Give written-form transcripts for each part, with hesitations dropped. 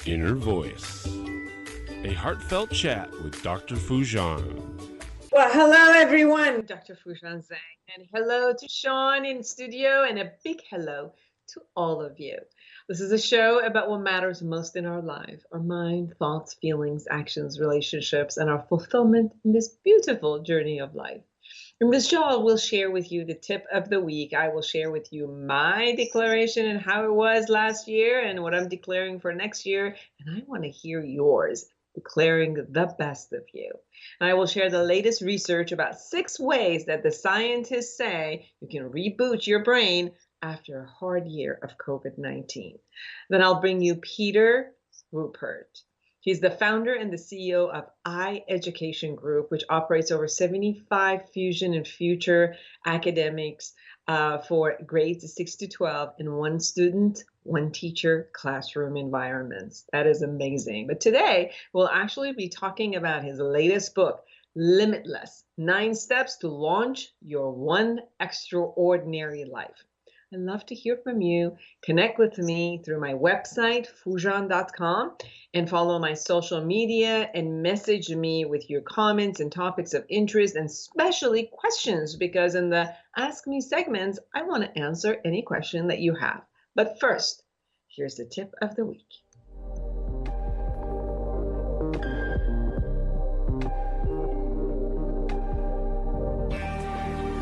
Inner Voice. A heartfelt chat with Dr. Foojan. Well, hello everyone, Dr. Foojan Zeine, and hello to Sean in studio, and a big hello to all of you. This is a show about what matters most in our life, our mind, thoughts, feelings, actions, relationships, and our fulfillment in this beautiful journey of life. And Ms. Shaw will share with you the tip of the week. I will share with you my declaration and how it was last year and what I'm declaring for next year. And I want to hear yours, declaring the best of you. And I will share the latest research about 6 ways that the scientists say you can reboot your brain after a hard year of COVID-19. Then I'll bring you Peter Ruppert. He's the founder and the CEO of iEducation Group, which operates over 75 fusion and future academics for grades 6 to 12 in one student, one teacher classroom environments. That is amazing. But today, we'll actually be talking about his latest book, Limitless, 9 Steps to Launch Your One Extraordinary Life. I'd love to hear from you. Connect with me through my website, foojan.com, and follow my social media and message me with your comments and topics of interest, and especially questions, because in the Ask Me segments, I want to answer any question that you have. But first, here's the tip of the week.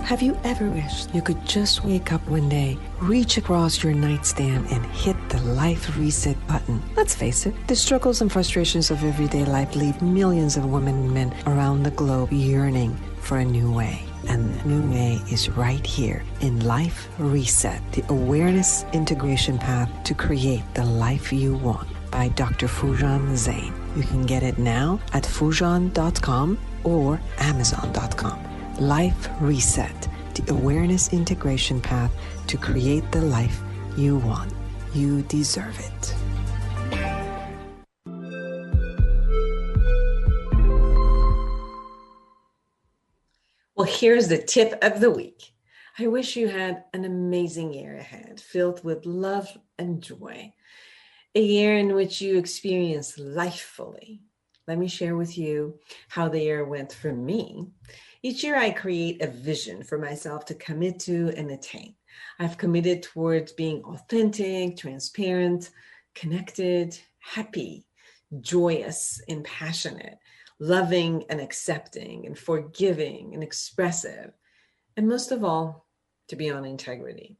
Have you ever wished you could just wake up one day, reach across your nightstand, and hit the life reset button? Let's face it, the struggles and frustrations of everyday life leave millions of women and men around the globe yearning for a new way. And the new way is right here in Life Reset, the awareness integration path to create the life you want, by Dr. Foojan Zeine. You can get it now at foojan.com or amazon.com. Life Reset, the awareness integration path to create the life you want. You deserve it. Well, here's the tip of the week. I wish you had an amazing year ahead, filled with love and joy. A year in which you experienced life fully. Let me share with you how the year went for me. Each year I create a vision for myself to commit to and attain. I've committed towards being authentic, transparent, connected, happy, joyous, and passionate, loving and accepting, and forgiving and expressive, and most of all, to be on integrity.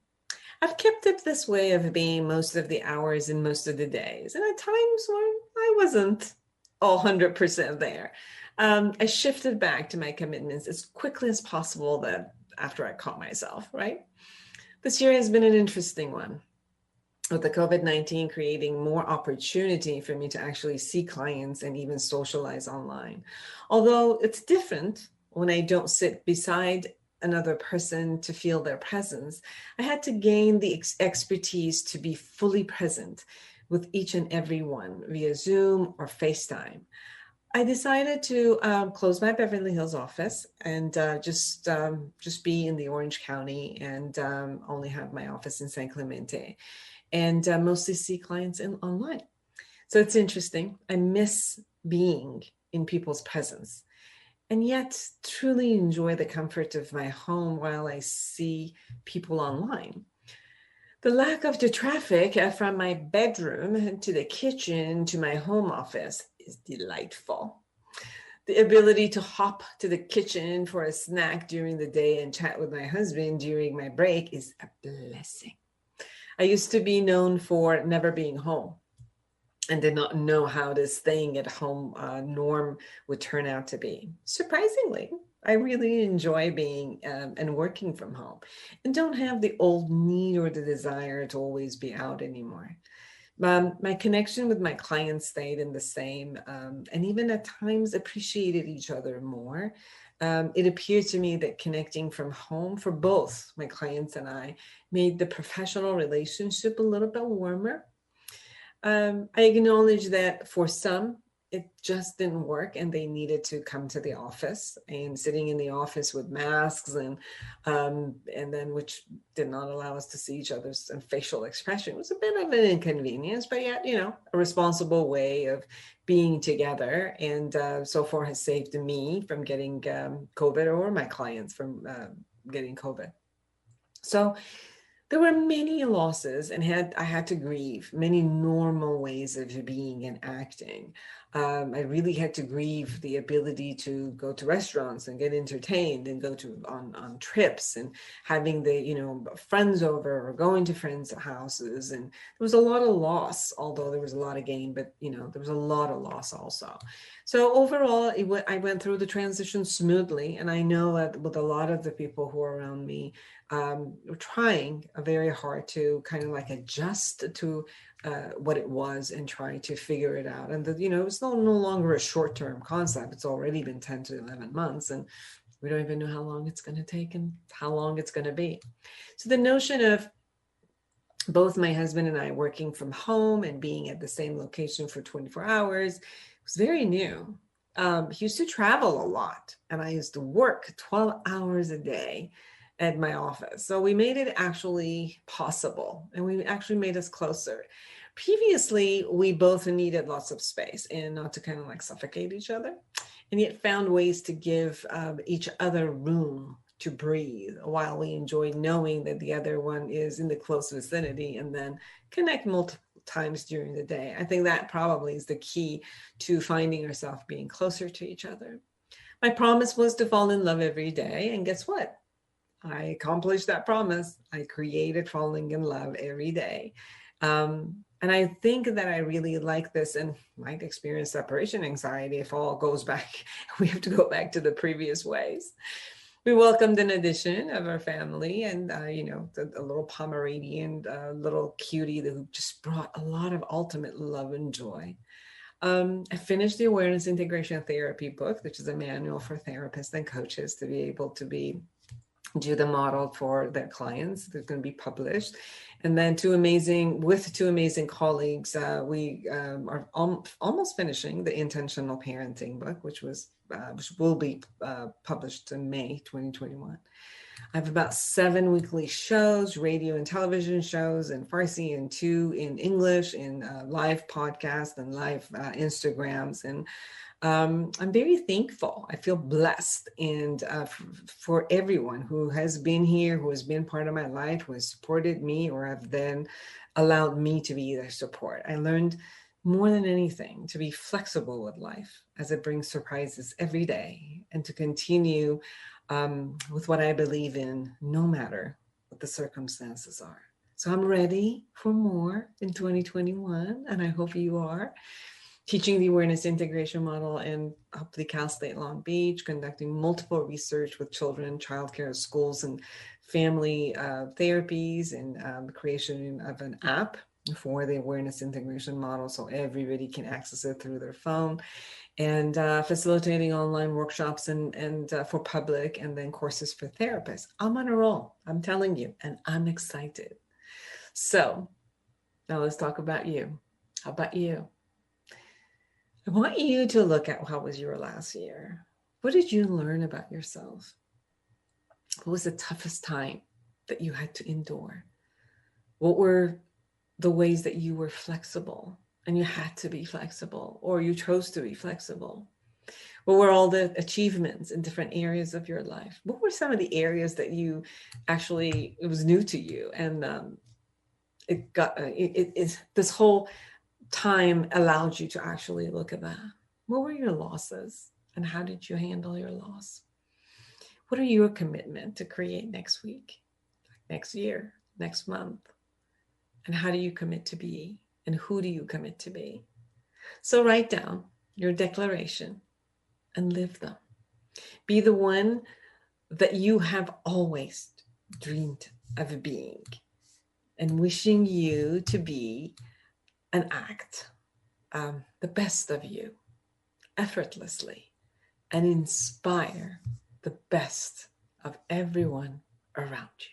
I've kept up this way of being most of the hours and most of the days, and at times when I wasn't all 100% there. I shifted back to my commitments as quickly as possible that after I caught myself, right? This year has been an interesting one, with the COVID-19 creating more opportunity for me to actually see clients and even socialize online. Although it's different when I don't sit beside another person to feel their presence, I had to gain the expertise to be fully present with each and every one via Zoom or FaceTime. I decided to close my Beverly Hills office and just be in the Orange County and only have my office in San Clemente, and mostly see clients online. So it's interesting. I miss being in people's presence, and yet truly enjoy the comfort of my home while I see people online. The lack of the traffic from my bedroom to the kitchen to my home office is delightful. The ability to hop to the kitchen for a snack during the day and chat with my husband during my break is a blessing. I used to be known for never being home and did not know how this staying at home norm would turn out to be. Surprisingly, I really enjoy being and working from home, and don't have the old need or the desire to always be out anymore. My connection with my clients stayed in the same, and even at times appreciated each other more. It appeared to me that connecting from home for both my clients and I made the professional relationship a little bit warmer. I acknowledge that for some, it just didn't work, and they needed to come to the office, and sitting in the office with masks and then which did not allow us to see each other's facial expression. It was a bit of an inconvenience, but yet, a responsible way of being together. And so far has saved me from getting COVID, or my clients from getting COVID. So there were many losses, and I had to grieve many normal ways of being and acting. I really had to grieve the ability to go to restaurants and get entertained and go on trips and having the, friends over or going to friends' houses. And there was a lot of loss, although there was a lot of gain, but, there was a lot of loss also. So overall, I went through the transition smoothly. And I know that with a lot of the people who are around me, were trying very hard to kind of like adjust to what it was and try to figure it out. And it's no longer a short-term concept. It's already been 10 to 11 months, and we don't even know how long it's going to take and how long it's going to be. So the notion of both my husband and I working from home and being at the same location for 24 hours was very new. He used to travel a lot, and I used to work 12 hours a day at my office. So we made it actually possible, and we actually made us closer. Previously, we both needed lots of space and not to kind of like suffocate each other, and yet found ways to give each other room to breathe while we enjoy knowing that the other one is in the close vicinity, and then connect multiple times during the day. I think that probably is the key to finding ourselves being closer to each other. My promise was to fall in love every day, and guess what? I accomplished that promise. I created falling in love every day. And I think that I really like this, and might experience separation anxiety if all goes back. We have to go back to the previous ways. We welcomed an addition of our family, and, a little Pomeranian, little cutie who just brought a lot of ultimate love and joy. I finished the Awareness Integration Therapy book, which is a manual for therapists and coaches to be able to do the model for their clients. They're going to be published. And then with two amazing colleagues, we are almost finishing the Intentional Parenting book, which will be published in May 2021. I have about 7 weekly shows, radio and television shows in Farsi, and 2 in English, in live podcasts and live Instagrams. And I'm very thankful. I feel blessed, and for everyone who has been here, who has been part of my life, who has supported me, or have then allowed me to be their support. I learned more than anything to be flexible with life as it brings surprises every day, and to continue with what I believe in, no matter what the circumstances are. So I'm ready for more in 2021, and I hope you are. Teaching the awareness integration model in hopefully Cal State Long Beach, conducting multiple research with children, childcare, schools, and family therapies, and the creation of an app for the awareness integration model so everybody can access it through their phone, and facilitating online workshops and for public, and then courses for therapists. I'm on a roll, I'm telling you, and I'm excited. So now let's talk about you. How about you? I want you to look at how was your last year. What did you learn about yourself? What was the toughest time that you had to endure? What were the ways that you were flexible, and you had to be flexible, or you chose to be flexible? What were all the achievements in different areas of your life? What were some of the areas that you actually, it was new to you, and this whole time allowed you to actually look at that? What were your losses, and how did you handle your loss? What are your commitment to create next week, next year, next month? And how do you commit to be? And who do you commit to be? So write down your declaration and live them. Be the one that you have always dreamed of being, and wishing you to be and act the best of you effortlessly, and inspire the best of everyone around you.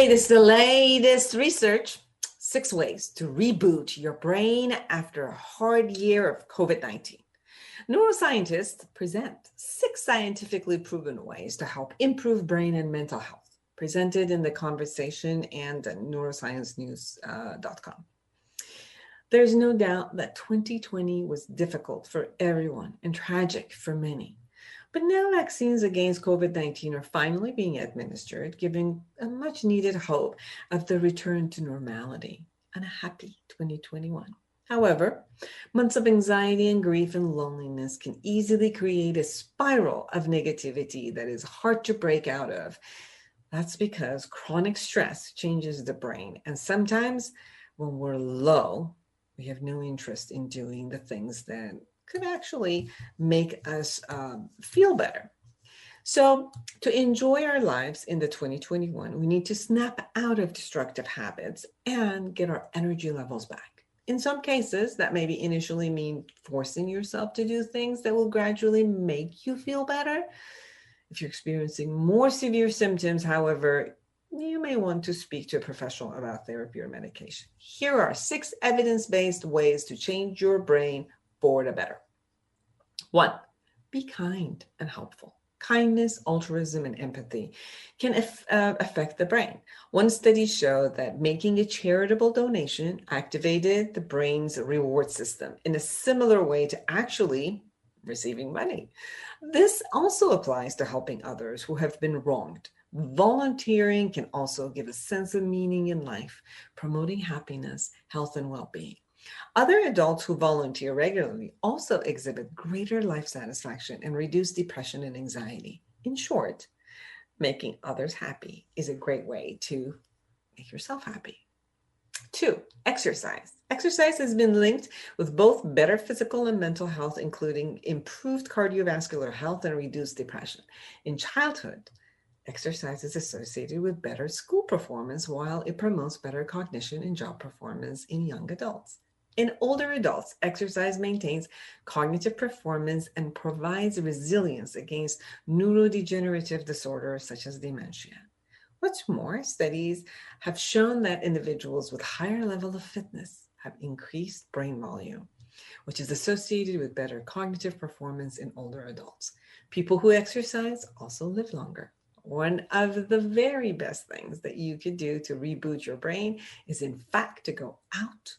This is the latest research. 6 ways to reboot your brain after a hard year of COVID-19. Neuroscientists present 6 scientifically proven ways to help improve brain and mental health, presented in The Conversation and neurosciencenews.com. There's no doubt that 2020 was difficult for everyone and tragic for many. But now vaccines against COVID-19 are finally being administered, giving a much needed hope of the return to normality and a happy 2021. However, months of anxiety and grief and loneliness can easily create a spiral of negativity that is hard to break out of. That's because chronic stress changes the brain. And sometimes when we're low, we have no interest in doing the things that could actually make us feel better. So to enjoy our lives in the 2021, we need to snap out of destructive habits and get our energy levels back. In some cases, that may initially mean forcing yourself to do things that will gradually make you feel better. If you're experiencing more severe symptoms, however, you may want to speak to a professional about therapy or medication. Here are 6 evidence-based ways to change your brain for the better. 1, be kind and helpful. Kindness, altruism, and empathy can affect the brain. One study showed that making a charitable donation activated the brain's reward system in a similar way to actually receiving money. This also applies to helping others who have been wronged. Volunteering can also give a sense of meaning in life, promoting happiness, health, and well-being. Other adults who volunteer regularly also exhibit greater life satisfaction and reduce depression and anxiety. In short, making others happy is a great way to make yourself happy. 2, exercise. Exercise has been linked with both better physical and mental health, including improved cardiovascular health and reduced depression. In childhood, exercise is associated with better school performance, while it promotes better cognition and job performance in young adults. In older adults, exercise maintains cognitive performance and provides resilience against neurodegenerative disorders such as dementia. What's more, studies have shown that individuals with higher level of fitness have increased brain volume, which is associated with better cognitive performance in older adults. People who exercise also live longer. One of the very best things that you could do to reboot your brain is, in fact, to go out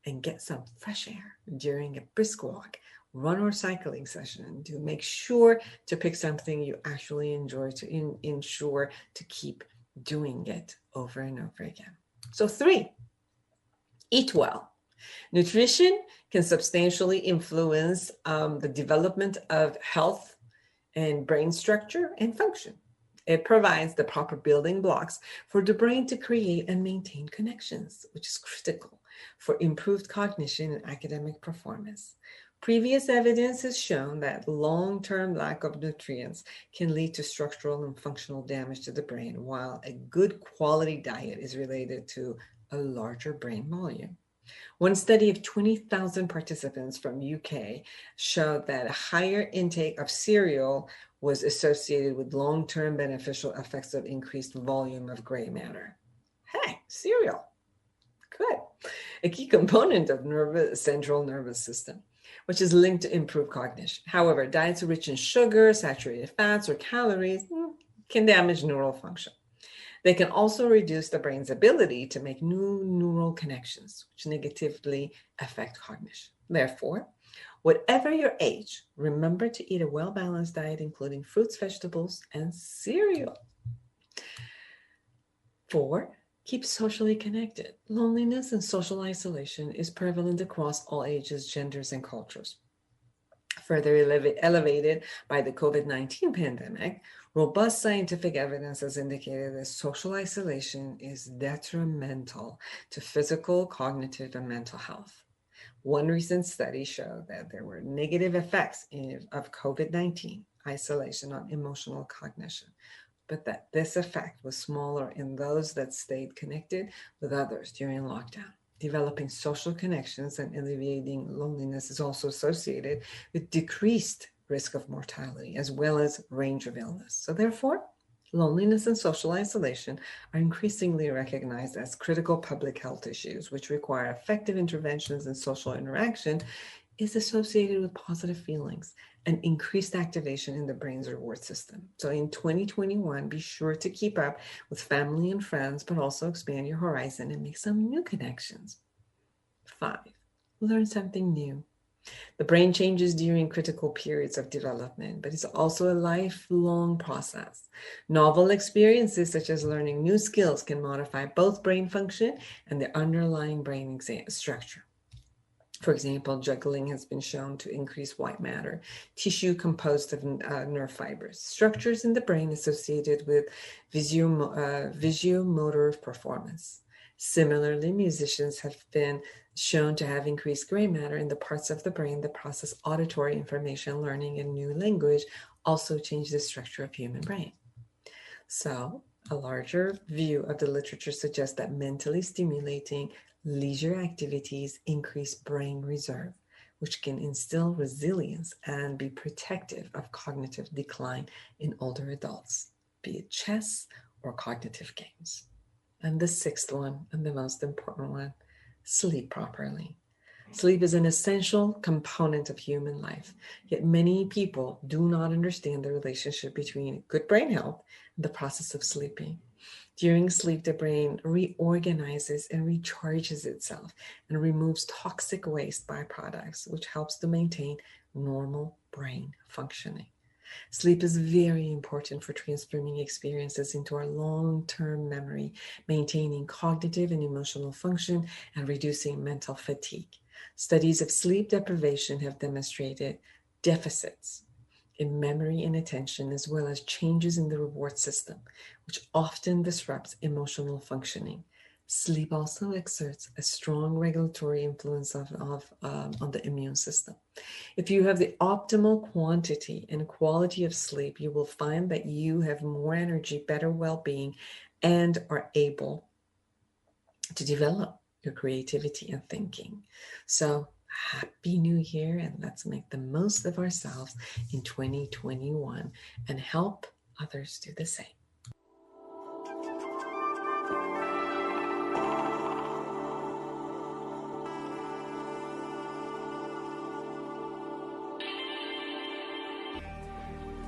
and get some fresh air during a brisk walk, run or cycling session. To make sure to pick something you actually enjoy to ensure to keep doing it over and over again. So 3, eat well. Nutrition can substantially influence the development of health and brain structure and function. It provides the proper building blocks for the brain to create and maintain connections, which is critical for improved cognition and academic performance. Previous evidence has shown that long-term lack of nutrients can lead to structural and functional damage to the brain, while a good quality diet is related to a larger brain volume. One study of 20,000 participants from UK showed that a higher intake of cereal was associated with long-term beneficial effects of increased volume of gray matter. Hey, cereal, good. A key component of central nervous system, which is linked to improved cognition. However, diets rich in sugar, saturated fats, or calories can damage neural function. They can also reduce the brain's ability to make new neural connections, which negatively affect cognition. Therefore, whatever your age, remember to eat a well-balanced diet, including fruits, vegetables, and cereal. 4, keep socially connected. Loneliness and social isolation is prevalent across all ages, genders, and cultures. Further elevated by the COVID-19 pandemic, robust scientific evidence has indicated that social isolation is detrimental to physical, cognitive, and mental health. One recent study showed that there were negative effects of COVID-19 isolation on emotional cognition, but that this effect was smaller in those that stayed connected with others during lockdown. Developing social connections and alleviating loneliness is also associated with decreased risk of mortality as well as range of illness. So therefore, Loneliness and social isolation are increasingly recognized as critical public health issues, which require effective interventions and social interaction, is associated with positive feelings and increased activation in the brain's reward system. So in 2021, be sure to keep up with family and friends, but also expand your horizon and make some new connections. 5, learn something new. The brain changes during critical periods of development, but it's also a lifelong process. Novel experiences, such as learning new skills, can modify both brain function and the underlying brain structure. For example, juggling has been shown to increase white matter, tissue composed of nerve fibers, structures in the brain associated with visuomotor performance. Similarly, musicians have been shown to have increased gray matter in the parts of the brain that process auditory information. Learning a new language also change the structure of human brain. So a larger view of the literature suggests that mentally stimulating leisure activities increase brain reserve, which can instill resilience and be protective of cognitive decline in older adults, be it chess or cognitive games. And the 6th one, and the most important one, sleep properly. Sleep is an essential component of human life, yet many people do not understand the relationship between good brain health and the process of sleeping. During sleep, the brain reorganizes and recharges itself and removes toxic waste byproducts, which helps to maintain normal brain functioning. Sleep is very important for transforming experiences into our long-term memory, maintaining cognitive and emotional function, and reducing mental fatigue. Studies of sleep deprivation have demonstrated deficits in memory and attention, as well as changes in the reward system, which often disrupts emotional functioning. Sleep also exerts a strong regulatory influence on the immune system. If you have the optimal quantity and quality of sleep, you will find that you have more energy, better well-being, and are able to develop your creativity and thinking. So happy new year, and let's make the most of ourselves in 2021 and help others do the same.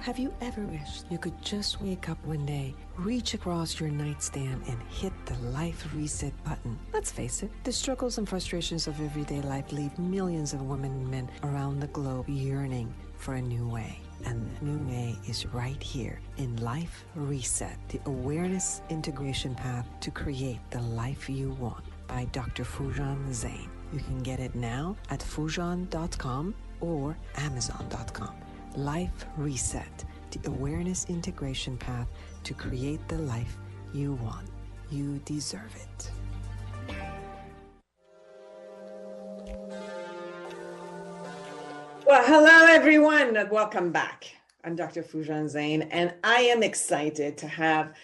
Have you ever wished you could just wake up one day, reach across your nightstand, and hit the life reset button? Let's face it, the struggles and frustrations of everyday life leave millions of women and men around the globe yearning for a new way. And the new way is right here in Life Reset, the awareness integration path to create the life you want, by Dr. Foojan Zeine. You can get it now at foojan.com or amazon.com. Life Reset, the awareness integration path to create the life you want. You deserve it. Well, hello, everyone. Welcome back. I'm Dr. Foojan Zeine, and I am excited to have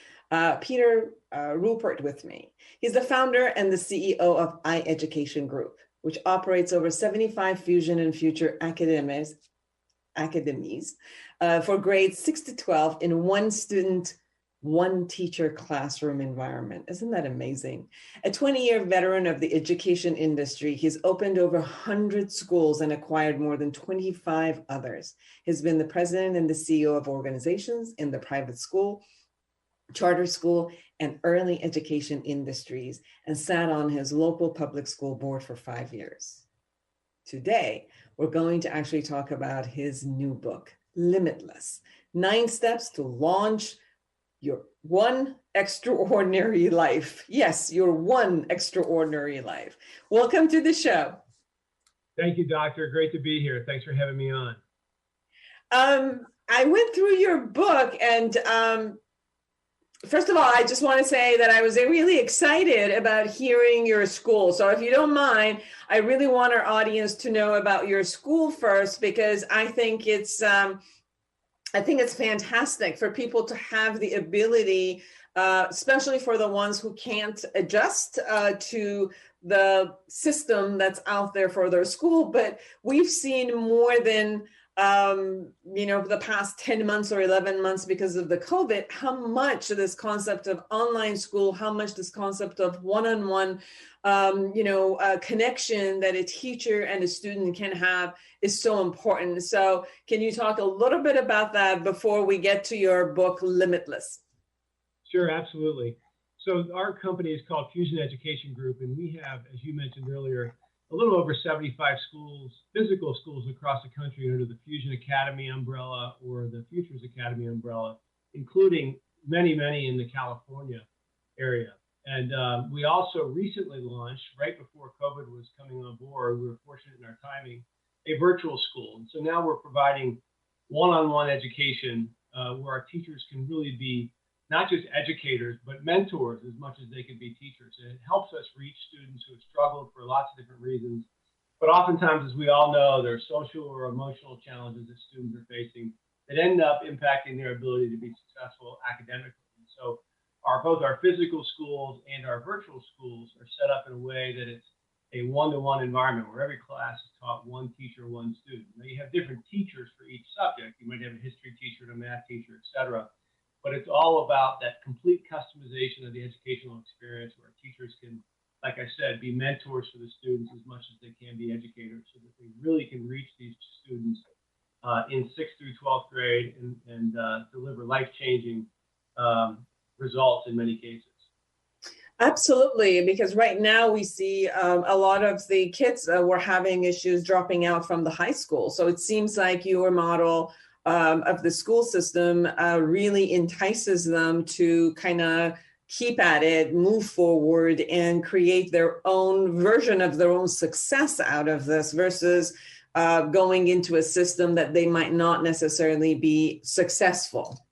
Peter Ruppert with me. He's the founder and the CEO of iEducation Group, which operates over 75 fusion and future academies for grades 6 to 12 in one student, one teacher classroom environment. Isn't that amazing? A 20-year veteran of the education industry, he's opened over 100 schools and acquired more than 25 others. He's been the president and the CEO of organizations in the private school, charter school, and early education industries, and sat on his local public school board for 5 years. Today, we're going to actually talk about his new book, Limitless, 9 Steps to Launch Your One Extraordinary Life. Yes, your one extraordinary life. Welcome to the show. Thank you, Doctor. Great to be here. Thanks for having me on. I went through your book, and first of all, I just want to say that I was really excited about hearing your school. So if you don't mind, I really want our audience to know about your school first, because I think it's fantastic for people to have the ability, especially for the ones who can't adjust to the system that's out there for their school. But we've seen more than the past 10 months or 11 months because of the COVID, how much this concept of online school, how much this concept of one-on-one, connection that a teacher and a student can have is so important. So can you talk a little bit about that before we get to your book, Limitless? Sure, absolutely. So our company is called Foojan Education Group, and we have, as you mentioned earlier, a little over 75 schools, physical schools across the country under the Foojan Academy umbrella or the Futures Academy umbrella, including many, many in the California area. And we also recently launched, right before COVID was coming on board, we were fortunate in our timing, a virtual school. And so now we're providing one-on-one education where our teachers can really be not just educators, but mentors as much as they can be teachers. And it helps us reach students who have struggled for lots of different reasons. But oftentimes, as we all know, there are social or emotional challenges that students are facing that end up impacting their ability to be successful academically. And so both our physical schools and our virtual schools are set up in a way that it's a one-to-one environment where every class is taught one teacher, one student. Now you have different teachers for each subject. You might have a history teacher and a math teacher, et cetera. But it's all about that complete customization of the educational experience where teachers can, like I said, be mentors for the students as much as they can be educators so that they really can reach these students in 6th through 12th grade and deliver life-changing results in many cases. Absolutely, because right now we see a lot of the kids were having issues dropping out from the high school. So it seems like your model of the school system really entices them to kind of keep at it, move forward, and create their own version of their own success out of this versus going into a system that they might not necessarily be successful.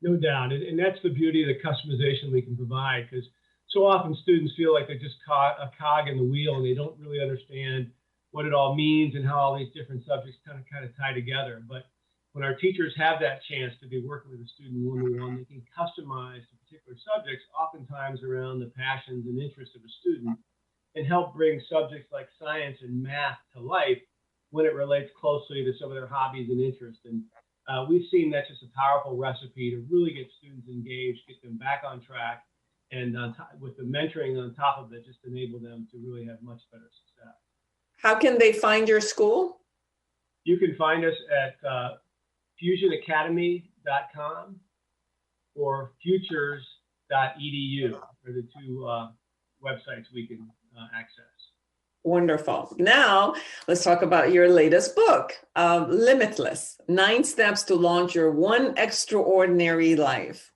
No doubt. And that's the beauty of the customization we can provide, because so often students feel like they're just a cog in the wheel and they don't really understand what it all means and how all these different subjects kind of tie together. But when our teachers have that chance to be working with a student one-to-one, they can customize to particular subjects, oftentimes around the passions and interests of a student, and help bring subjects like science and math to life when it relates closely to some of their hobbies and interests. And we've seen that's just a powerful recipe to really get students engaged, get them back on track, and with the mentoring on top of it, just enable them to really have much better success. How can they find your school? You can find us at FoojanAcademy.com or futures.edu are the two websites we can access. Wonderful. Now, let's talk about your latest book, Limitless, 9 Steps to Launch Your One Extraordinary Life.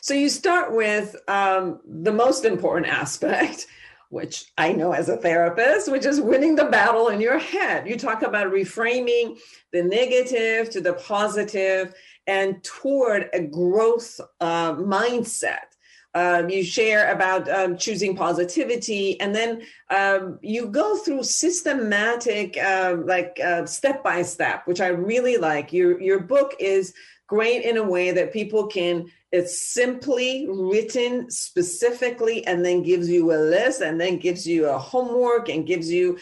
So you start with the most important aspect, which I know as a therapist, which is winning the battle in your head. You talk about reframing the negative to the positive and toward a growth mindset. You share about choosing positivity, and then you go through systematic, step by step, which I really like. Your book is great in a way that people can, it's simply written specifically and then gives you a list and then gives you a homework and gives you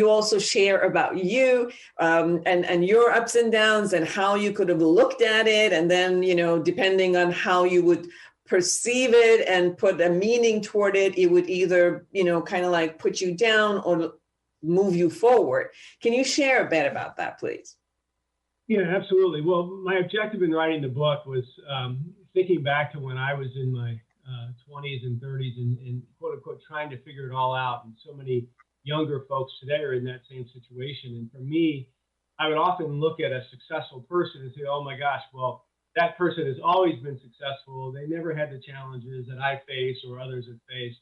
also share about you and your ups and downs and how you could have looked at it. And then, depending on how you would perceive it and put a meaning toward it, it would either, kind of like put you down or move you forward. Can you share a bit about that, please? Yeah, absolutely. Well, my objective in writing the book was thinking back to when I was in my 20s and 30s and quote unquote trying to figure it all out. And so many younger folks today are in that same situation. And for me, I would often look at a successful person and say, oh my gosh, well, that person has always been successful. They never had the challenges that I face or others have faced.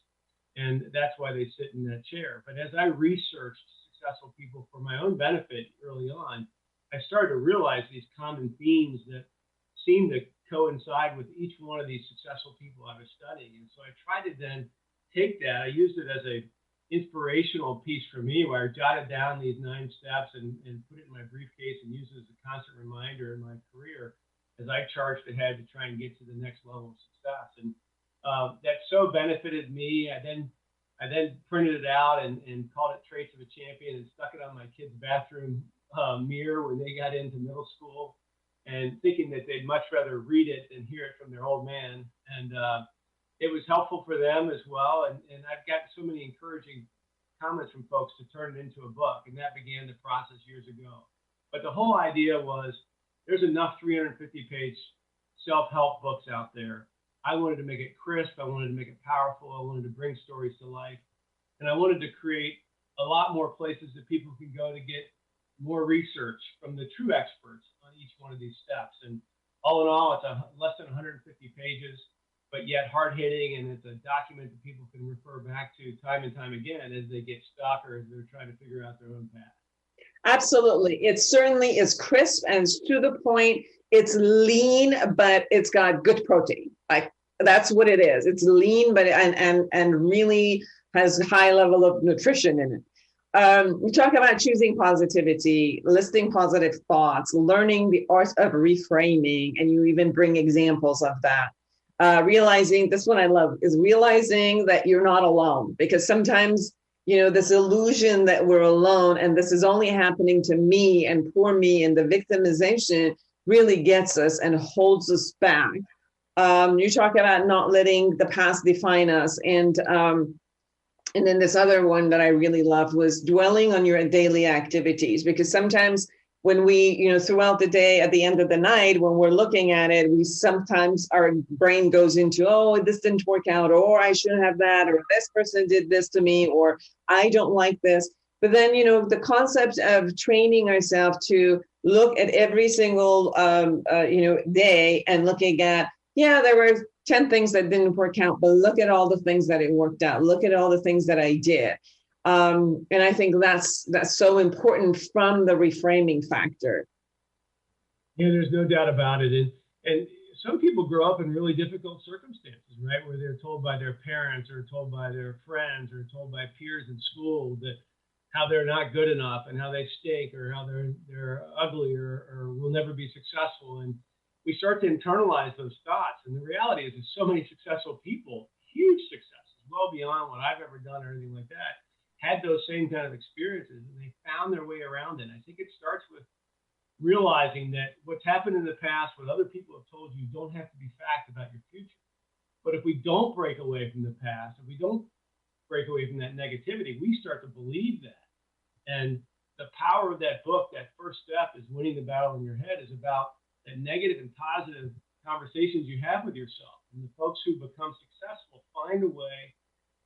And that's why they sit in that chair. But as I researched successful people for my own benefit early on, I started to realize these common themes that seem to coincide with each one of these successful people I was studying. And so I tried to then take that, I used it as a inspirational piece for me where I jotted down these 9 steps and put it in my briefcase and used it as a constant reminder in my career as I charged ahead to try and get to the next level of success. And that so benefited me. I then printed it out and called it Traits of a Champion and stuck it on my kid's bathroom mirror when they got into middle school, and thinking that they'd much rather read it than hear it from their old man. And it was helpful for them as well. And I've got so many encouraging comments from folks to turn it into a book. And that began the process years ago. But the whole idea was there's enough 350-page self-help books out there. I wanted to make it crisp. I wanted to make it powerful. I wanted to bring stories to life. And I wanted to create a lot more places that people can go to get more research from the true experts on each one of these steps. And all in all, it's less than 150 pages, but yet hard hitting. And it's a document that people can refer back to time and time again as they get stuck or as they're trying to figure out their own path. Absolutely. It certainly is crisp and it's to the point. It's lean, but it's got good protein. Like that's what it is. It's lean, but and really has high level of nutrition in it. We talk about choosing positivity, listing positive thoughts, learning the art of reframing, and you even bring examples of that. Realizing, this one I love, is realizing that you're not alone, because sometimes, this illusion that we're alone and this is only happening to me and poor me, and the victimization really gets us and holds us back. You talk about not letting the past define us, and then this other one that I really loved was dwelling on your daily activities, because sometimes when we, throughout the day, at the end of the night, when we're looking at it, sometimes our brain goes into, oh, this didn't work out, or I shouldn't have that, or this person did this to me, or I don't like this. But then, the concept of training ourselves to look at every single, day and looking at, there were 10 things that didn't work out, but look at all the things that it worked out. Look at all the things that I did. And I think that's so important from the reframing factor. Yeah, there's no doubt about it. And some people grow up in really difficult circumstances, right? Where they're told by their parents or told by their friends or told by peers in school that how they're not good enough and how they stink or how they're ugly or will never be successful. And we start to internalize those thoughts. And the reality is so many successful people, huge successes, well beyond what I've ever done or anything like that, had those same kind of experiences and they found their way around it. I think it starts with realizing that what's happened in the past, what other people have told you, don't have to be fact about your future. But if we don't break away from the past, if we don't break away from that negativity, we start to believe that. And the power of that book, that first step is winning the battle in your head, is about the negative and positive conversations you have with yourself. And the folks who become successful find a way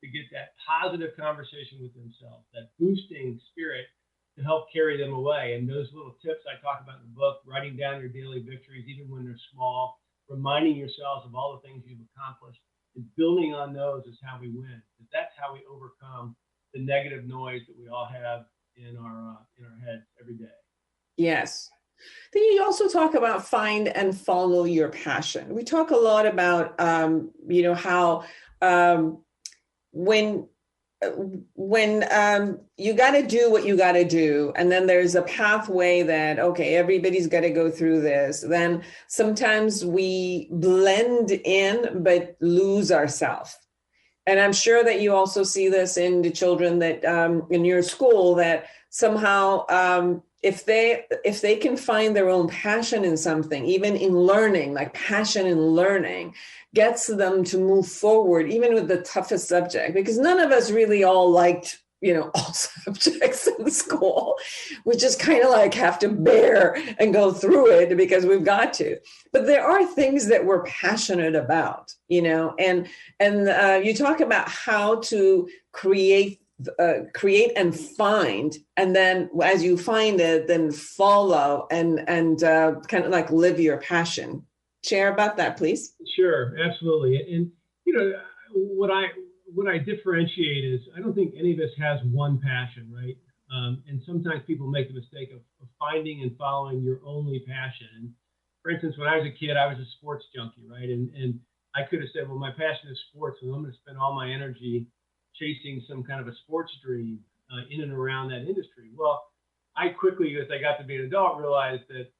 to get that positive conversation with themselves, that boosting spirit to help carry them away. And those little tips I talk about in the book, writing down your daily victories, even when they're small, reminding yourselves of all the things you've accomplished, and building on those is how we win. Because that's how we overcome the negative noise that we all have in our heads every day. Yes. Then you also talk about find and follow your passion. We talk a lot about, how when you got to do what you got to do, and then there's a pathway that, okay, everybody's got to go through this, then sometimes we blend in but lose ourselves. And I'm sure that you also see this in the children that in your school, that somehow if they can find their own passion in something, even in learning, like passion in learning gets them to move forward, even with the toughest subject, because none of us really all liked, all subjects in school. We just kind of like have to bear and go through it because we've got to. But there are things that we're passionate about, and you talk about how to create and find, and then as you find it, then follow and kind of like live your passion. Share about that, please. Sure, absolutely. And what I differentiate is I don't think any of us has one passion, right? And sometimes people make the mistake of finding and following your only passion. And for instance, when I was a kid, I was a sports junkie, right? And I could have said, well, my passion is sports, and I'm going to spend all my energy chasing some kind of a sports dream in and around that industry. Well, I quickly, as I got to be an adult, realized that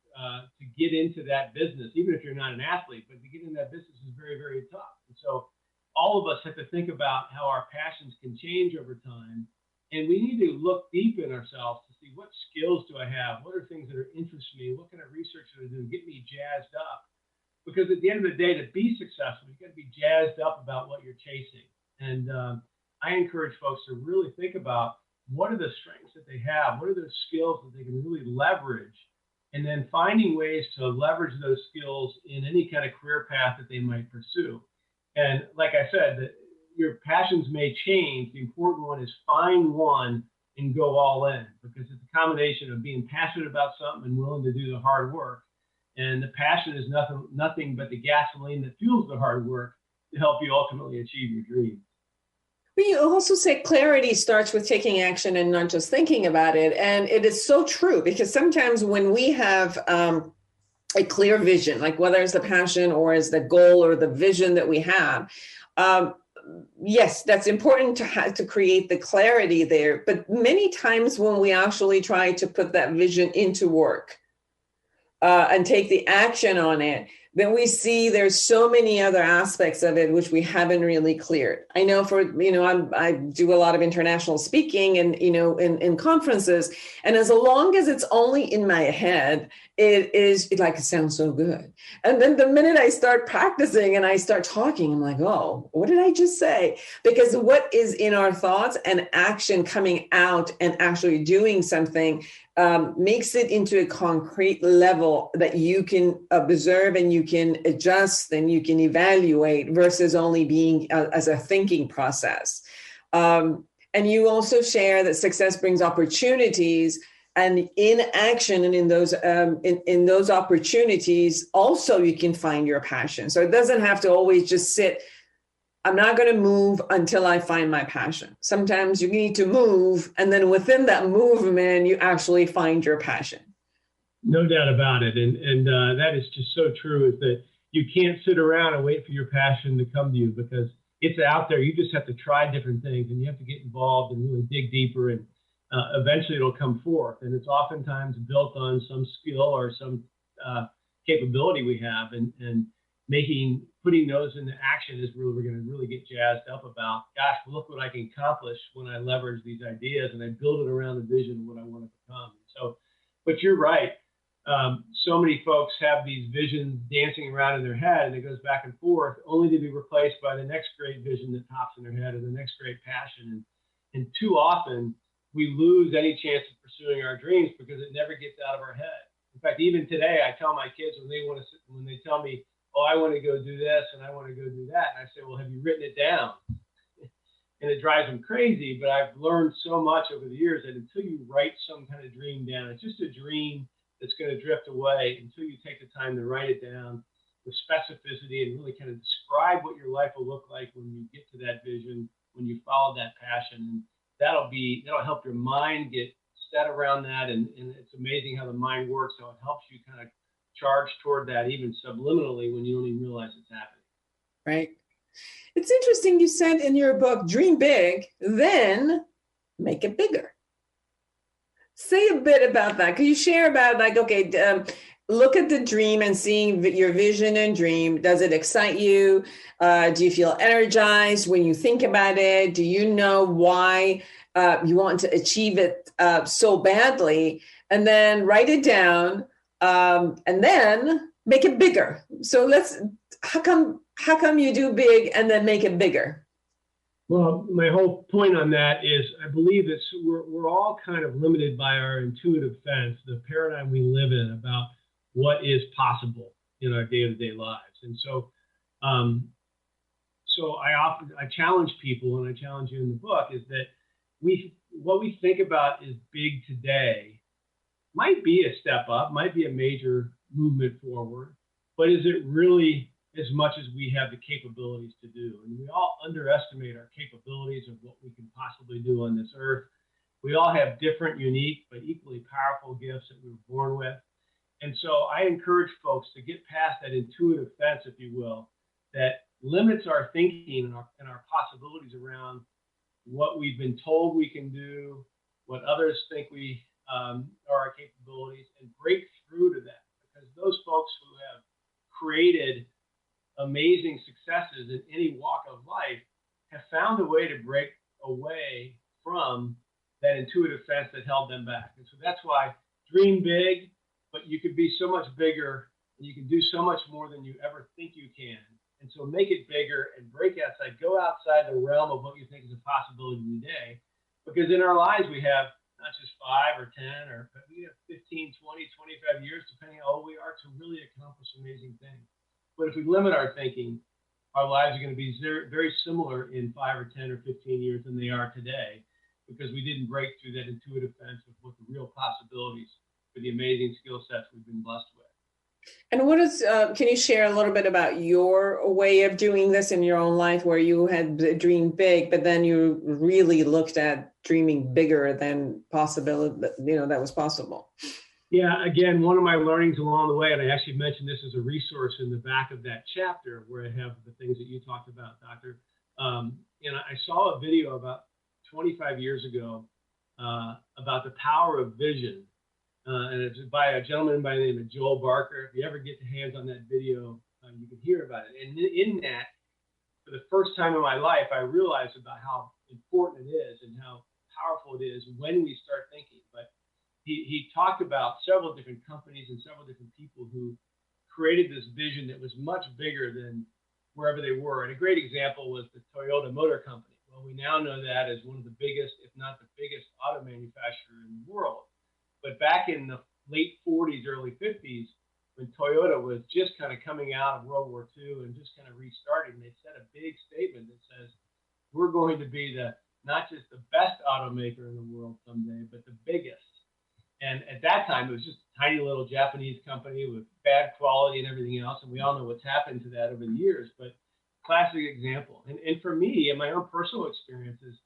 to get into that business, even if you're not an athlete, but to get into that business is very, very tough. And so all of us have to think about how our passions can change over time And we need to look deep in ourselves to see what skills do I have? What are things that are interesting me? What kind of research do I do to get me jazzed up? Because at the end of the day, to be successful, you've got to be jazzed up about what you're chasing. And I encourage folks to really think about what are the strengths that they have? What are those skills that they can really leverage? And then finding ways to leverage those skills in any kind of career path that they might pursue. And like I said, your passions may change. The important one is find one and go all in, because it's a combination of being passionate about something and willing to do the hard work. And the passion is nothing but the gasoline that fuels the hard work to help you ultimately achieve your dream. But you also say clarity starts with taking action and not just thinking about it. And it is so true, because sometimes when we have a clear vision, like whether it's the passion or is the goal or the vision that we have, yes, that's important to create the clarity there. But many times when we actually try to put that vision into work and take the action on it, then we see there's so many other aspects of it which we haven't really cleared. I know I do a lot of international speaking and, in conferences, and as long as it's only in my head, it sounds so good. And then the minute I start practicing and I start talking, I'm like, oh, what did I just say? Because what is in our thoughts and action coming out and actually doing something makes it into a concrete level that you can observe and you can adjust and you can evaluate, versus only being as a thinking process. And you also share that success brings opportunities, and in action and in those opportunities, also you can find your passion. So it doesn't have to always just sit. I'm not going to move until I find my passion. Sometimes you need to move, and then within that movement, you actually find your passion. No doubt about it. And that is just so true, is that you can't sit around and wait for your passion to come to you, because it's out there. You just have to try different things, and you have to get involved and really dig deeper, and eventually it'll come forth. And it's oftentimes built on some skill or some capability we have, and putting those into action is where we're going to really get jazzed up about, gosh, look what I can accomplish when I leverage these ideas and I build it around the vision of what I want to become. So, but you're right. So many folks have these visions dancing around in their head, and it goes back and forth, only to be replaced by the next great vision that pops in their head, or the next great passion. And too often we lose any chance of pursuing our dreams because it never gets out of our head. In fact, even today, I tell my kids when they tell me, oh, I want to go do this and I want to go do that, and I say, well, have you written it down? And it drives them crazy, but I've learned so much over the years that until you write some kind of dream down, it's just a dream that's going to drift away until you take the time to write it down with specificity and really kind of describe what your life will look like when you get to that vision, when you follow that passion. And that'll help your mind get set around that. And it's amazing how the mind works, how it helps you kind of charge toward that even subliminally when you don't even realize it's happening. Right. It's interesting, you said in your book, dream big, then make it bigger. Say a bit about that. Could you share about, like, okay, look at the dream and seeing your vision and dream. Does it excite you? Do you feel energized when you think about it? Do you know why you want to achieve it so badly? And then write it down and then make it bigger. So how come you do big and then make it bigger? Well, my whole point on that is I believe that we're all kind of limited by our intuitive sense, the paradigm we live in about what is possible in our day-to-day lives. And so I challenge people, and I challenge you in the book, is that what we think about is big today might be a step up, might be a major movement forward, but is it really as much as we have the capabilities to do? And we all underestimate our capabilities of what we can possibly do on this earth. We all have different, unique, but equally powerful gifts that we were born with. And so I encourage folks to get past that intuitive fence, if you will, that limits our thinking and our possibilities around what we've been told we can do, what others think are our capabilities, and break through to that. Because those folks who have created amazing successes in any walk of life have found a way to break away from that intuitive fence that held them back. And so that's why dream big, but you could be so much bigger and you can do so much more than you ever think you can. And so make it bigger and break outside, go outside the realm of what you think is a possibility today. Because in our lives, we have not just 5 or 10, but we have 15, 20, 25 years, depending on how old we are, to really accomplish amazing things. But if we limit our thinking, our lives are going to be very similar in 5 or 10 or 15 years than they are today, because we didn't break through that intuitive fence of what the real possibilities for the amazing skill sets we've been blessed with. And what is, can you share a little bit about your way of doing this in your own life, where you had dreamed big, but then you really looked at dreaming bigger than possibility, that was possible? Yeah, again, one of my learnings along the way, and I actually mentioned this as a resource in the back of that chapter where I have the things that you talked about, Doctor. And I saw a video about 25 years ago about the power of vision. And it's by a gentleman by the name of Joel Barker. If you ever get your hands on that video, you can hear about it. And in that, for the first time in my life, I realized about how important it is and how powerful it is when we start thinking. But he talked about several different companies and several different people who created this vision that was much bigger than wherever they were. And a great example was the Toyota Motor Company. Well, we now know that as one of the biggest, if not the biggest, auto manufacturer in the world. But back in the late 40s, early 50s, when Toyota was just kind of coming out of World War II and just kind of restarting, they said a big statement that says, we're going to be not just the best automaker in the world someday, but the biggest. And at that time, it was just a tiny little Japanese company with bad quality and everything else. And we all know what's happened to that over the years, but classic example. And for me, in my own personal experiences,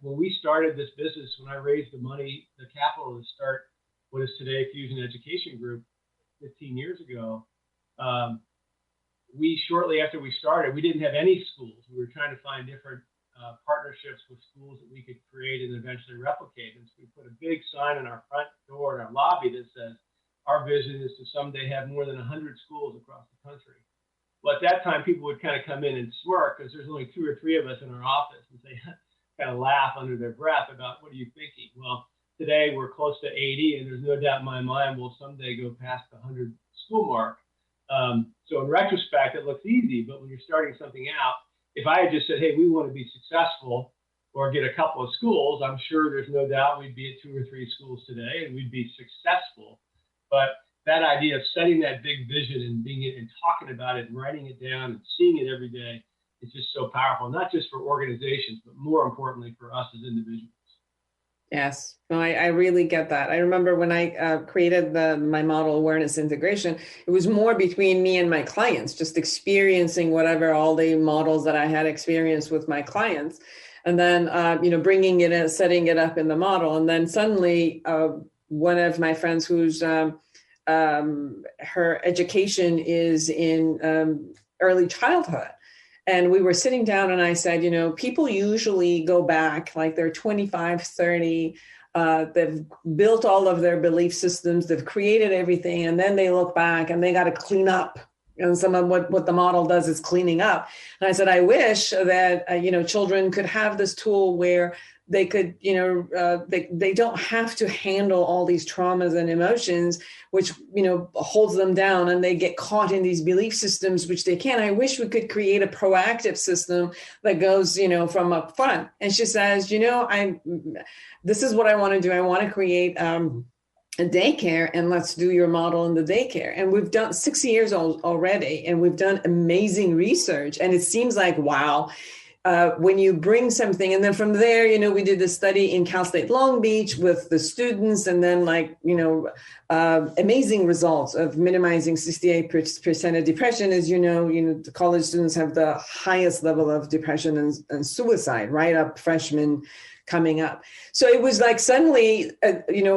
when we started this business, when I raised the money, the capital to start what is today Foojan Education Group 15 years ago, shortly after we started, we didn't have any schools. We were trying to find different partnerships with schools that we could create and eventually replicate. And so we put a big sign on our front door in our lobby that says, our vision is to someday have more than 100 schools across the country. Well, at that time, people would kind of come in and smirk because there's only 2 or 3 of us in our office, and say, kind of laugh under their breath about, what are you thinking? Well, today we're close to 80, and there's no doubt in my mind we'll someday go past the 100 school mark. So in retrospect, it looks easy, but when you're starting something out, if I had just said, hey, we want to be successful or get a couple of schools, I'm sure there's no doubt we'd be at 2 or 3 schools today and we'd be successful. But that idea of setting that big vision and and talking about it and writing it down and seeing it every day, it's just so powerful, not just for organizations, but more importantly for us as individuals. Yes, no, I really get that. I remember when I created my model awareness integration, it was more between me and my clients, just experiencing whatever all the models that I had experienced with my clients, and then bringing it in, setting it up in the model, and then suddenly one of my friends who's her education is in early childhood. And we were sitting down and I said, people usually go back like they're 25, 30. They've built all of their belief systems. They've created everything. And then they look back and they got to clean up. And some of what the model does is cleaning up. And I said, I wish that, children could have this tool where they could, they don't have to handle all these traumas and emotions, which, holds them down, and they get caught in these belief systems, which they can't. I wish we could create a proactive system that goes, from up front. And she says, this is what I want to do. I want to create a daycare, and let's do your model in the daycare. And we've done 6 years already, and we've done amazing research. And it seems like, wow, when you bring something, and then from there, we did a study in Cal State Long Beach with the students, and then amazing results of minimizing 68% of depression. As the college students have the highest level of depression and suicide right up freshmen coming up. So it was like suddenly,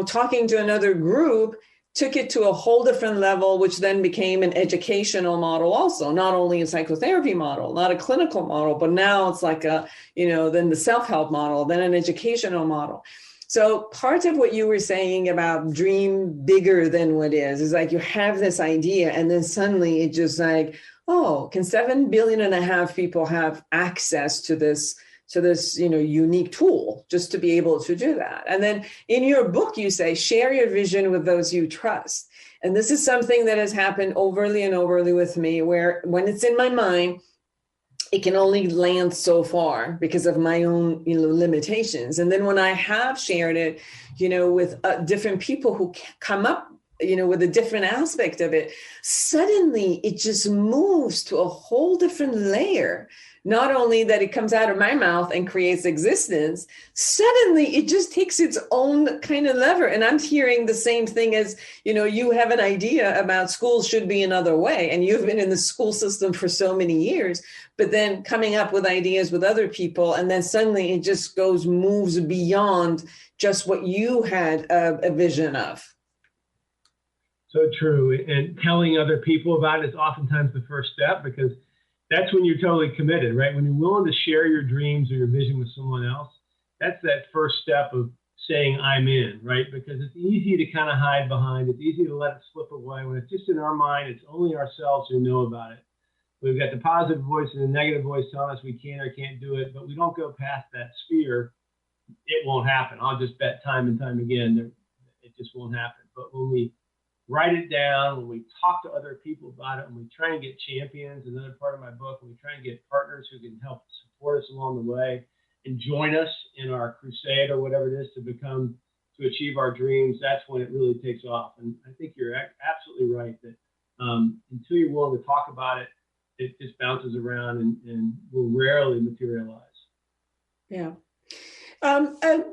talking to another group took it to a whole different level, which then became an educational model also, not only a psychotherapy model, not a clinical model, but now it's like then the self-help model, then an educational model. So part of what you were saying about dream bigger than what is like you have this idea and then suddenly it just like, oh, can 7.5 billion people have access to this So there's, unique tool just to be able to do that. And then in your book, you say, share your vision with those you trust. And this is something that has happened overly and overly with me, where when it's in my mind, it can only land so far because of my own, limitations. And then when I have shared it, with different people who come up, with a different aspect of it, suddenly it just moves to a whole different layer. Not only that it comes out of my mouth and creates existence, suddenly it just takes its own kind of lever. And I'm hearing the same thing as, you have an idea about schools should be another way. And you've been in the school system for so many years, but then coming up with ideas with other people. And then suddenly it just moves beyond just what you had a vision of. So true. And telling other people about it is oftentimes the first step, because that's when you're totally committed, right? When you're willing to share your dreams or your vision with someone else, that's that first step of saying I'm in, right? Because it's easy to kind of hide behind. It's easy to let it slip away. When it's just in our mind, it's only ourselves who know about it. We've got the positive voice and the negative voice telling us we can or can't do it, but we don't go past that sphere. It won't happen. I'll just bet time and time again, it just won't happen. But when we write it down, when we talk to other people about it, and we try and get champions, another part of my book, and we try and get partners who can help support us along the way and join us in our crusade or whatever it is to achieve our dreams, that's when it really takes off. And I think you're absolutely right that until you're willing to talk about it, it just bounces around and will rarely materialize. Yeah. A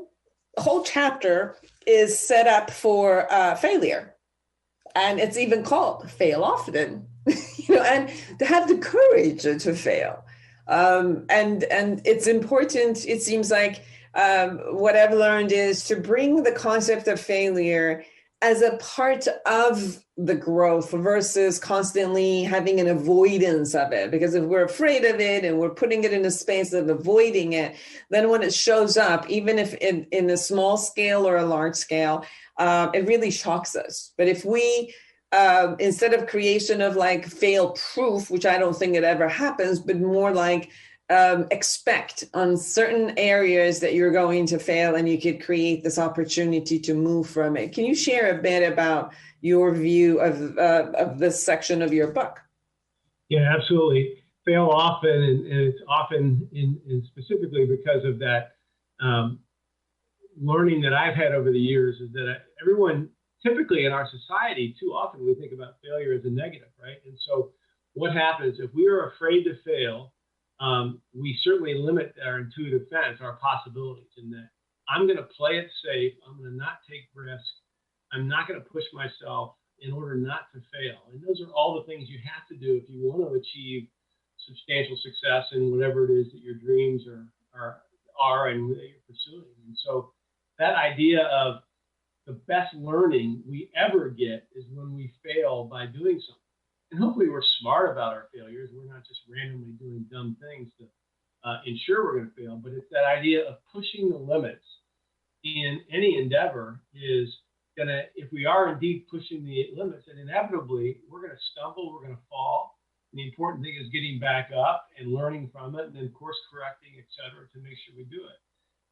whole chapter is set up for failure. And it's even called Fail Often, and to have the courage to fail. And it's important, it seems like what I've learned is to bring the concept of failure as a part of the growth versus constantly having an avoidance of it. Because if we're afraid of it and we're putting it in a space of avoiding it, then when it shows up, even if in a small scale or a large scale, it really shocks us. But if we, instead of creation of like fail proof, which I don't think it ever happens, but more like expect on certain areas that you're going to fail, and you could create this opportunity to move from it. Can you share a bit about your view of this section of your book? Yeah, absolutely. Fail often, and it's often in specifically because of that learning that I've had over the years is that everyone, typically in our society, too often we think about failure as a negative, right? And so what happens if we are afraid to fail? We certainly limit our intuitive defense, our possibilities, in that I'm going to play it safe. I'm going to not take risks. I'm not going to push myself in order not to fail. And those are all the things you have to do if you want to achieve substantial success in whatever it is that your dreams are and that you're pursuing. And so that idea of the best learning we ever get is when we fail by doing something. And hopefully we're smart about our failures. We're not just randomly doing dumb things to ensure we're going to fail, but it's that idea of pushing the limits in any endeavor is going to, if we are indeed pushing the limits, and inevitably we're going to stumble, we're going to fall. And the important thing is getting back up and learning from it, and then course correcting, et cetera, to make sure we do it.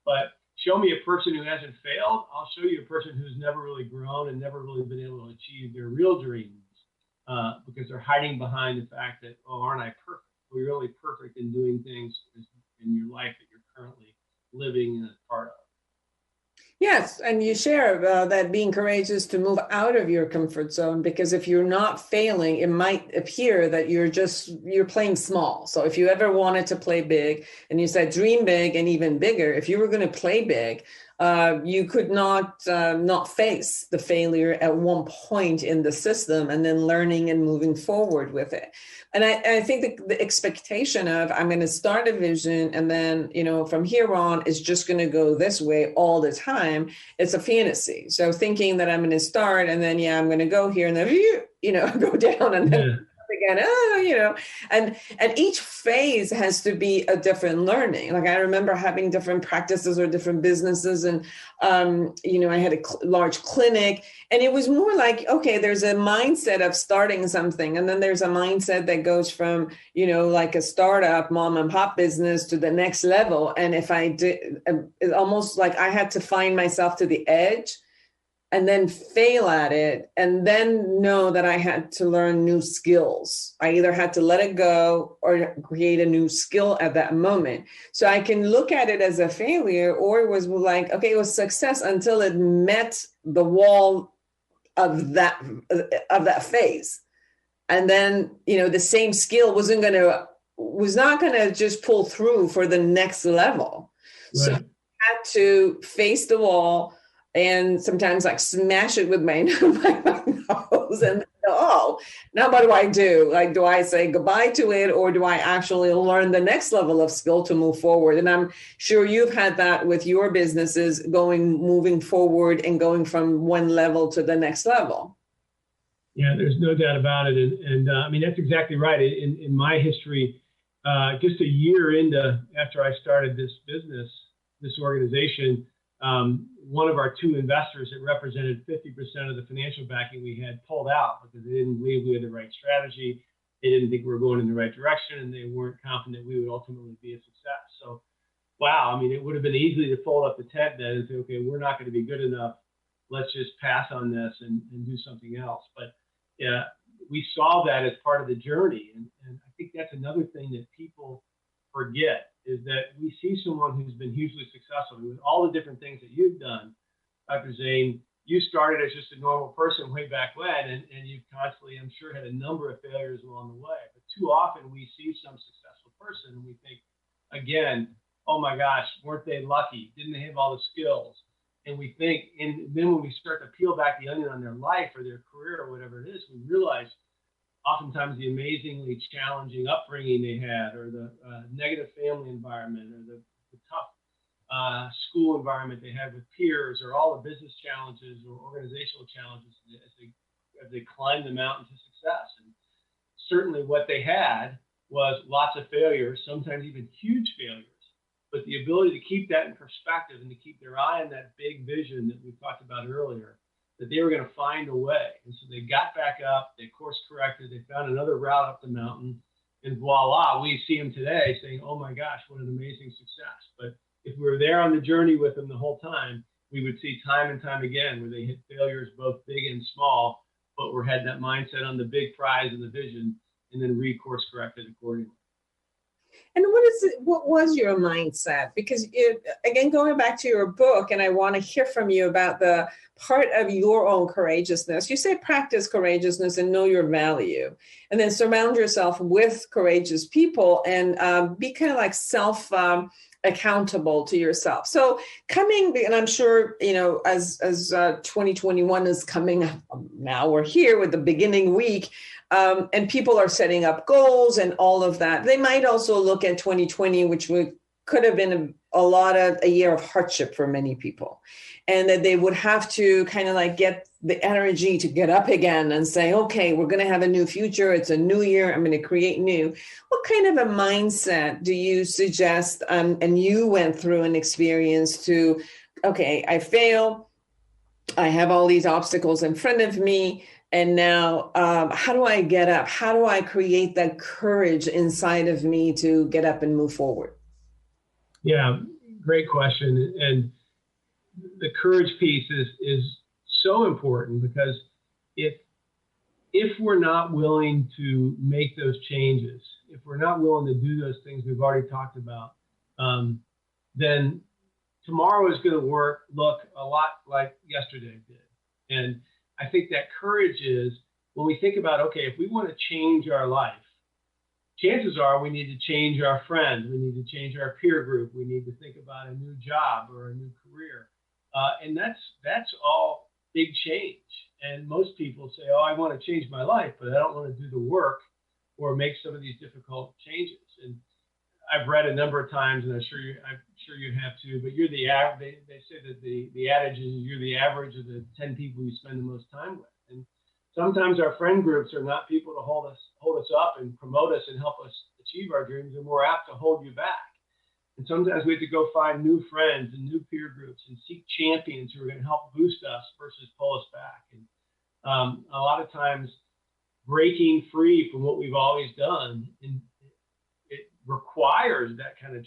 But show me a person who hasn't failed. I'll show you a person who's never really grown and never really been able to achieve their real dreams. Because they're hiding behind the fact that, oh, aren't I perfect? Well, you're really perfect in doing things in your life that you're currently living and a part of. Yes, and you share that being courageous to move out of your comfort zone, because if you're not failing, it might appear that you're playing small. So if you ever wanted to play big, and you said dream big and even bigger, if you were going to play big, you could not face the failure at one point in the system and then learning and moving forward with it. And I think the expectation of I'm going to start a vision and then, from here on, it's just going to go this way all the time. It's a fantasy. So thinking that I'm going to start and then, I'm going to go here and then, go down and then again, and each phase has to be a different learning. Like I remember having different practices or different businesses, and I had a large clinic, and it was more like, okay, there's a mindset of starting something, and then there's a mindset that goes from like a startup mom and pop business to the next level. And if I did, it's almost like I had to find myself to the edge and then fail at it, and then know that I had to learn new skills. I either had to let it go or create a new skill at that moment. So I can look at it as a failure, or it was like, okay, it was success until it met the wall of that phase. And then, the same skill was not gonna just pull through for the next level. Right. So I had to face the wall, and sometimes like smash it with my nose, and now what do I do? Like, do I say goodbye to it, or do I actually learn the next level of skill to move forward? And I'm sure you've had that with your businesses, moving forward and going from one level to the next level. Yeah, there's no doubt about it. And I mean, that's exactly right. In my history, just a year after I started this business, this organization, one of our two investors that represented 50% of the financial backing we had pulled out because they didn't believe we had the right strategy. They didn't think we were going in the right direction, and they weren't confident we would ultimately be a success. So, wow, I mean, it would have been easy to fold up the tent then and say, okay, we're not going to be good enough. Let's just pass on this and do something else. But yeah, we saw that as part of the journey. And I think that's another thing that people forget, is that we see someone who's been hugely successful with all the different things that you've done. Dr. Zeine, you started as just a normal person way back when, and you've constantly, I'm sure, had a number of failures along the way. But too often we see some successful person and we think, again, oh my gosh, weren't they lucky? Didn't they have all the skills? And we think, and then when we start to peel back the onion on their life or their career or whatever it is, we realize oftentimes the amazingly challenging upbringing they had, or the negative family environment, or the tough school environment they had with peers, or all the business challenges or organizational challenges as they climbed the mountain to success. And certainly what they had was lots of failures, sometimes even huge failures. But the ability to keep that in perspective and to keep their eye on that big vision that we talked about earlier, that they were going to find a way. And so they got back up, they course corrected, they found another route up the mountain, and voila, we see them today saying, oh my gosh, what an amazing success. But if we were there on the journey with them the whole time, we would see time and time again where they hit failures, both big and small, but we had that mindset on the big prize and the vision, and then recourse corrected accordingly. And what was your mindset? Because again, going back to your book, and I want to hear from you about the part of your own courageousness. You say practice courageousness and know your value, and then surround yourself with courageous people, and be kind of like accountable to yourself. So and I'm sure, as 2021 is coming up, now we're here with the beginning week, and people are setting up goals and all of that. They might also look at 2020, which could have been a year of hardship for many people, and that they would have to kind of like get the energy to get up again and say, okay, we're going to have a new future. It's a new year. I'm going to create new. What kind of a mindset do you suggest? And you went through an experience to, okay, I fail. I have all these obstacles in front of me. And now, how do I get up? How do I create that courage inside of me to get up and move forward? Yeah, great question. And the courage piece is so important, because if we're not willing to make those changes, if we're not willing to do those things we've already talked about, then tomorrow is going to look a lot like yesterday did. And I think that courage is when we think about, okay, if we want to change our life, chances are we need to change our friends, we need to change our peer group, we need to think about a new job or a new career. And that's all big change. And most people say, oh, I want to change my life, but I don't want to do the work or make some of these difficult changes. And I've read a number of times, and I'm sure you have too, but you're the average. They say that the adage is you're the average of the 10 people you spend the most time with. And sometimes our friend groups are not people to hold us up and promote us and help us achieve our dreams. They're more apt to hold you back. And sometimes we have to go find new friends and new peer groups and seek champions who are going to help boost us versus pull us back. And a lot of times breaking free from what we've always done, and it requires that kind of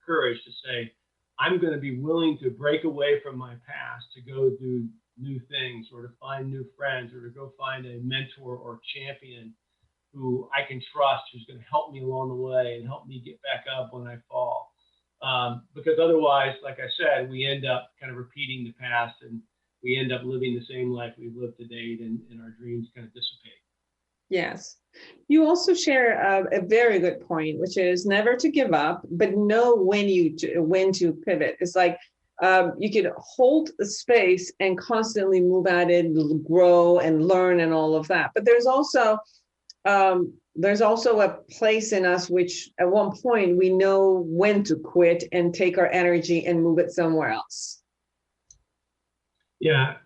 courage to say, I'm going to be willing to break away from my past to go do new things, or to find new friends, or to go find a mentor or champion who I can trust, who's going to help me along the way and help me get back up when I fall. Because otherwise, like I said, we end up kind of repeating the past, and we end up living the same life we've lived to date, and our dreams kind of dissipate. Yes. You also share a very good point, which is never to give up, but know when to pivot. It's like you can hold the space and constantly move at it, grow and learn and all of that. But there's also a place in us which at one point we know when to quit and take our energy and move it somewhere else. Yeah,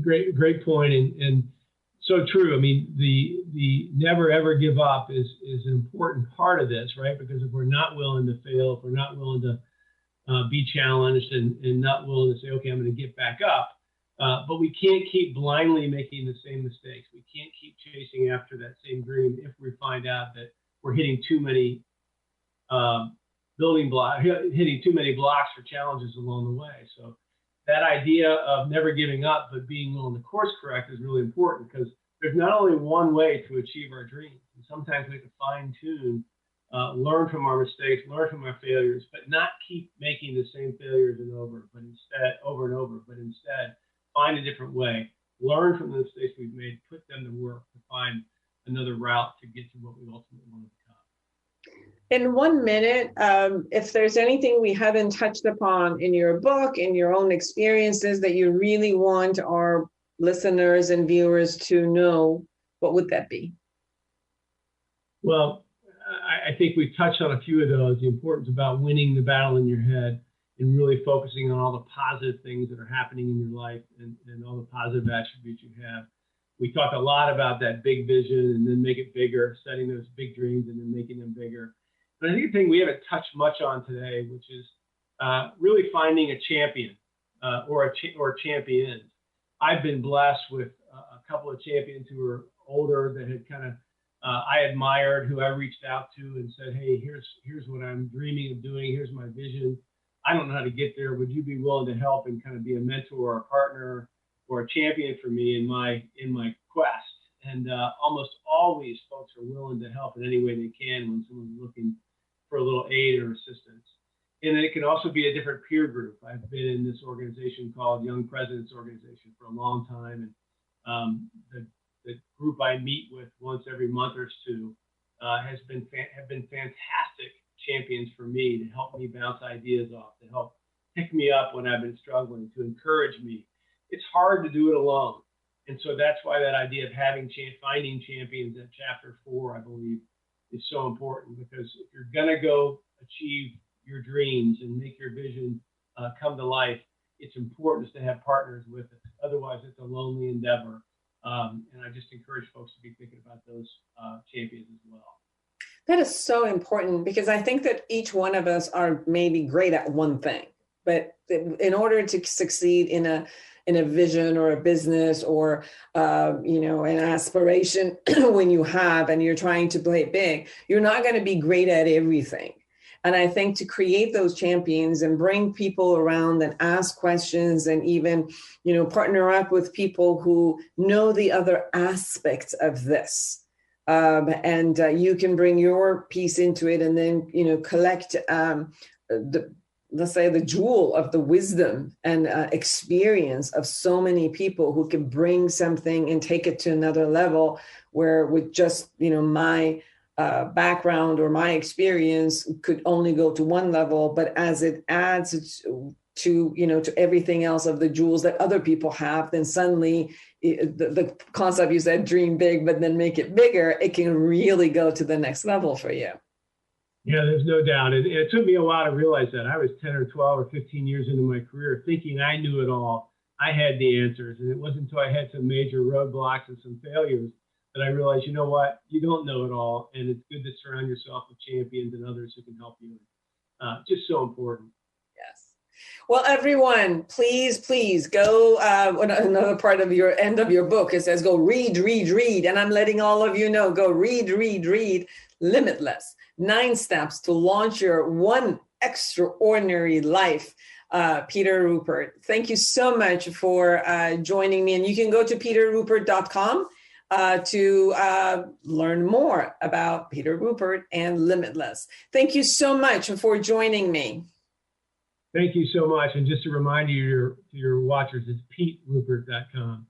great point, and so true. I mean, the never ever give up is an important part of this, right? Because if we're not willing to fail, if we're not willing to be challenged and not willing to say, okay, I'm going to get back up, but we can't keep blindly making the same mistakes. We can't keep chasing after that same dream if we find out that we're hitting too many hitting too many blocks or challenges along the way. So that idea of never giving up, but being willing to course correct is really important, because there's not only one way to achieve our dreams. And sometimes we have to fine tune, learn from our mistakes, learn from our failures, but not keep making the same failures over and over, but instead find a different way, learn from the mistakes we've made, put them to work to find another route to get to what we ultimately want to become. In 1 minute, if there's anything we haven't touched upon in your book, in your own experiences that you really want our listeners and viewers to know, what would that be? Well, I think we touched on a few of those. The importance about winning the battle in your head and really focusing on all the positive things that are happening in your life and all the positive attributes you have. We talked a lot about that big vision and then make it bigger, setting those big dreams and then making them bigger. But I think the thing we haven't touched much on today, which is really finding a champion or champions. I've been blessed with a couple of champions who are older that had kind of I admired, who I reached out to and said, hey, here's what I'm dreaming of doing. Here's my vision. I don't know how to get there. Would you be willing to help and kind of be a mentor or a partner or a champion for me in my quest? And almost always folks are willing to help in any way they can when someone's looking for a little aid or assistance. And it can also be a different peer group. I've been in this organization called Young Presidents Organization for a long time. And the group I meet with once every month or two have been fantastic champions for me to help me bounce ideas off, to help pick me up when I've been struggling, to encourage me. It's hard to do it alone. And so that's why that idea of finding champions at chapter 4, I believe, is so important, because if you're going to go achieve your dreams and make your vision come to life, it's important to have partners with it. Otherwise, it's a lonely endeavor. And I just encourage folks to be thinking about those champions as well. That is so important, because I think that each one of us are maybe great at one thing, but in order to succeed in a vision or a business or an aspiration, when you have and you're trying to play big, you're not going to be great at everything. And I think to create those champions and bring people around and ask questions and even, partner up with people who know the other aspects of this. And you can bring your piece into it and then, collect let's say the jewel of the wisdom and experience of so many people who can bring something and take it to another level, where with just, my background or my experience could only go to one level, but as it adds to everything else of the jewels that other people have, then suddenly the concept you said, dream big, but then make it bigger, it can really go to the next level for you. Yeah, there's no doubt. It took me a while to realize that. I was 10 or 12 or 15 years into my career thinking I knew it all. I had the answers. And it wasn't until I had some major roadblocks and some failures that I realized, you know what, you don't know it all. And it's good to surround yourself with champions and others who can help you. Just so important. Yes. Well, everyone, please go. Another part of your end of your book, it says go read. And I'm letting all of you know, go read. Limitless, 9 steps to launch your one extraordinary life. Peter Ruppert, thank you so much for joining me. And you can go to peterruppert.com to learn more about Peter Ruppert and Limitless. Thank you so much for joining me. Thank you so much. And just to remind you, to your watchers, it's peteruppert.com,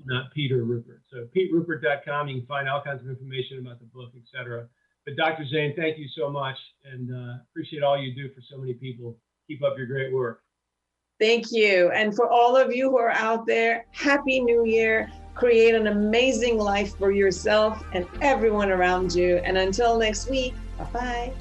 not Peter Ruppert. So peteruppert.com, you can find all kinds of information about the book, etc. But Dr. Zeine, thank you so much, and appreciate all you do for so many people. Keep up your great work. Thank you. And for all of you who are out there, Happy New Year. Create an amazing life for yourself and everyone around you. And until next week, bye-bye.